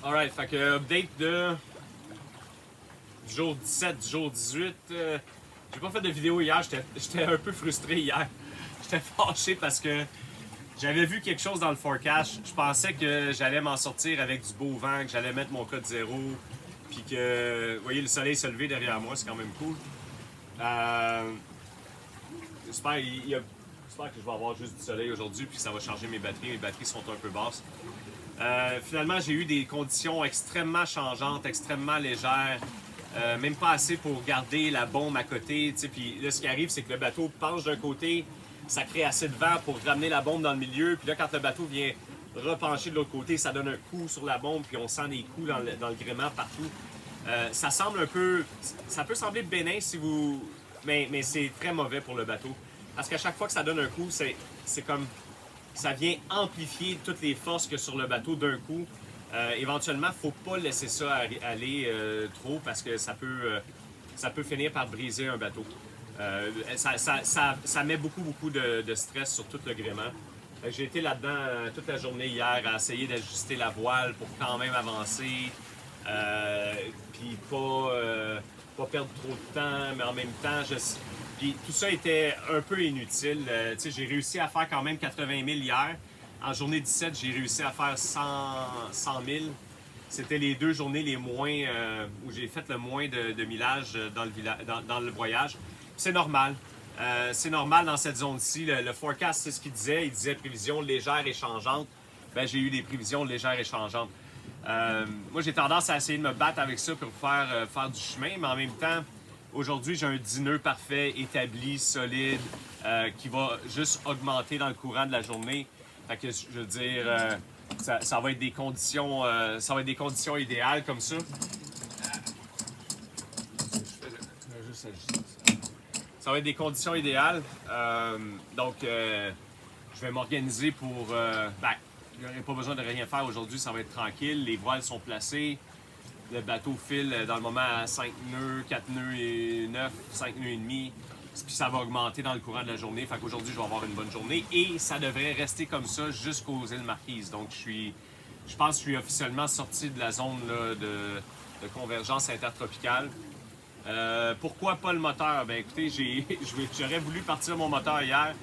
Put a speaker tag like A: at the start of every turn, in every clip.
A: Alright, fait que update du jour 17, du jour 18. J'ai pas fait de vidéo hier, j'étais un peu frustré hier. J'étais fâché parce que j'avais vu quelque chose dans le forecast. Je pensais que j'allais m'en sortir avec du beau vent, que j'allais mettre mon code 0, puis que, vous voyez, le soleil se lever derrière moi, c'est quand même cool. J'espère que je vais avoir juste du soleil aujourd'hui, puis ça va charger mes batteries. Mes batteries sont un peu basses. Finalement, j'ai eu des conditions extrêmement changeantes, extrêmement légères. Même pas assez pour garder la bombe à côté. Puis là, ce qui arrive, c'est que le bateau penche d'un côté, ça crée assez de vent pour ramener la bombe dans le milieu. Puis là, quand le bateau vient repencher de l'autre côté, ça donne un coup sur la bombe, puis on sent des coups dans le gréement partout. Ça semble un peu... Ça peut sembler bénin si vous... Mais c'est très mauvais pour le bateau. Parce qu'à chaque fois que ça donne un coup, c'est comme... Ça vient amplifier toutes les forces qu'il y a sur le bateau d'un coup. Éventuellement, il ne faut pas laisser ça aller trop parce que ça peut finir par briser un bateau. Ça met beaucoup de stress sur tout le gréement. J'ai été là-dedans toute la journée hier à essayer d'ajuster la voile pour quand même avancer. Puis pas perdre trop de temps, mais en même temps, puis tout ça était un peu inutile. J'ai réussi à faire quand même 80 000 hier. En journée 17, j'ai réussi à faire 100 000. C'était les 2 journées les moins où j'ai fait le moins de millage dans le voyage. C'est normal. C'est normal dans cette zone-ci. Le forecast, c'est ce qu'il disait. Il disait prévisions légères et changeantes. Ben, j'ai eu des prévisions légères et changeantes. Moi, j'ai tendance à essayer de me battre avec ça pour faire du chemin, mais en même temps, aujourd'hui, j'ai un 10 nœuds parfait, établi, solide, qui va juste augmenter dans le courant de la journée. Fait que, je veux dire, ça va être des conditions, idéales comme ça. Ça va être des conditions idéales. Donc, je vais m'organiser pour... il n'y aurait pas besoin de rien faire aujourd'hui, ça va être tranquille. Les voiles sont placées. Le bateau file dans le moment à 5 nœuds, 4 nœuds et 9, 5 nœuds et demi. Puis ça va augmenter dans le courant de la journée. Fait qu'aujourd'hui, je vais avoir une bonne journée. Et ça devrait rester comme ça jusqu'aux îles Marquises. Donc, je pense que je suis officiellement sorti de la zone là, de convergence intertropicale. Pourquoi pas le moteur? Ben écoutez, j'aurais voulu partir mon moteur hier.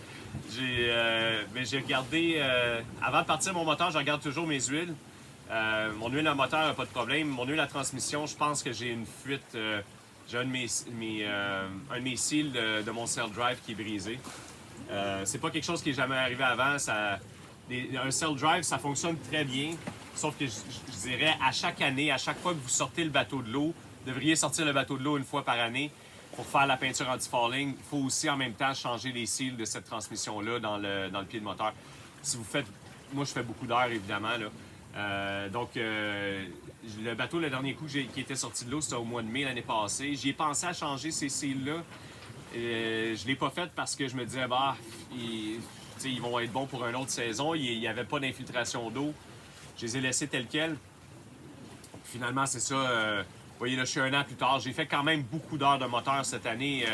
A: Mais j'ai regardé... avant de partir mon moteur, je regarde toujours mes huiles. Mon huile à moteur n'a pas de problème. Mon huile à transmission, je pense que j'ai une fuite. J'ai un de mes seals de mon cell drive qui est brisé. C'est pas quelque chose qui est jamais arrivé avant. Un cell drive, ça fonctionne très bien. Sauf que je dirais, à chaque année, à chaque fois que vous sortez le bateau de l'eau, vous devriez sortir le bateau de l'eau une fois par année pour faire la peinture anti-falling. Il faut aussi en même temps changer les seals de cette transmission-là dans le pied de moteur. Si vous faites... Moi, je fais beaucoup d'heures, évidemment, là. Le bateau, le dernier coup qui était sorti de l'eau, c'était au mois de mai l'année passée. J'y ai pensé à changer ces seals-là. Je ne l'ai pas fait parce que je me disais, ils vont être bons pour une autre saison. Il n'y avait pas d'infiltration d'eau. Je les ai laissés tels quels. Finalement, c'est ça. Vous voyez, là, je suis 1 an plus tard. J'ai fait quand même beaucoup d'heures de moteur cette année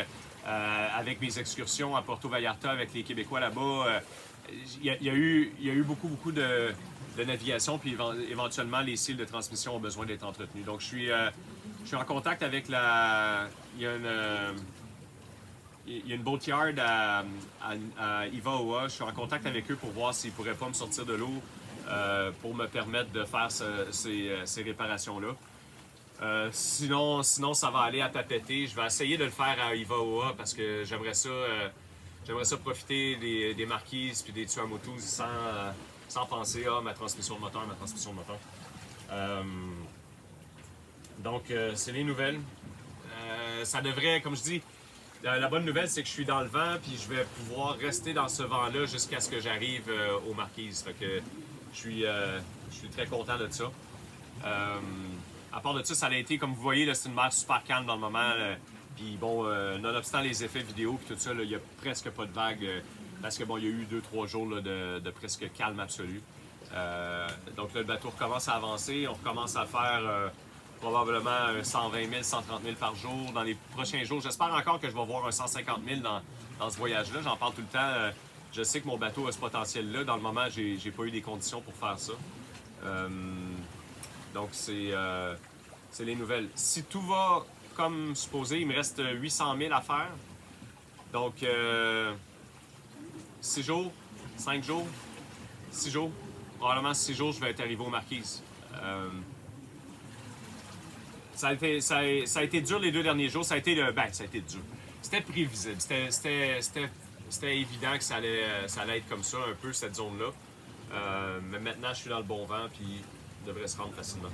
A: avec mes excursions à Puerto Vallarta avec les Québécois là-bas. Il y a eu beaucoup de navigation, puis éventuellement, les cils de transmission ont besoin d'être entretenus. Donc, je suis en contact avec il y a une boatyard à Ivaoa. Je suis en contact avec eux pour voir s'ils ne pourraient pas me sortir de l'eau pour me permettre de faire ces réparations-là. Sinon, ça va aller à tapeter. Je vais essayer de le faire à Ivaoa parce que j'aimerais ça profiter des marquises puis des Tuamotus sans penser à ma transmission de moteur. Donc, c'est les nouvelles. Ça devrait, comme je dis, la bonne nouvelle, c'est que je suis dans le vent puis je vais pouvoir rester dans ce vent-là jusqu'à ce que j'arrive aux marquises. Fait que je suis très content de ça. À part de ça a été, comme vous voyez, c'est une mer super calme dans le moment. Puis bon, nonobstant les effets vidéo et tout ça, il n'y a presque pas de vagues. Parce que bon, il y a eu 2-3 jours là, de presque calme absolu. Donc là, le bateau recommence à avancer. On recommence à faire probablement 120 000, 130 000 par jour. Dans les prochains jours, j'espère encore que je vais voir un 150 000 dans ce voyage-là. J'en parle tout le temps. Je sais que mon bateau a ce potentiel-là. Dans le moment, j'ai pas eu des conditions pour faire ça. Donc, c'est les nouvelles. Si tout va comme supposé, il me reste 800 000 à faire. Donc, 6 jours, 5 jours, 6 jours. Probablement 6 jours, je vais être arrivé aux Marquises. Ça a été dur les 2 derniers jours. Ça a été ça a été dur. C'était prévisible. C'était évident que ça allait être comme ça, un peu, cette zone-là. Mais maintenant, je suis dans le bon vent, puis je devrais se rendre facilement.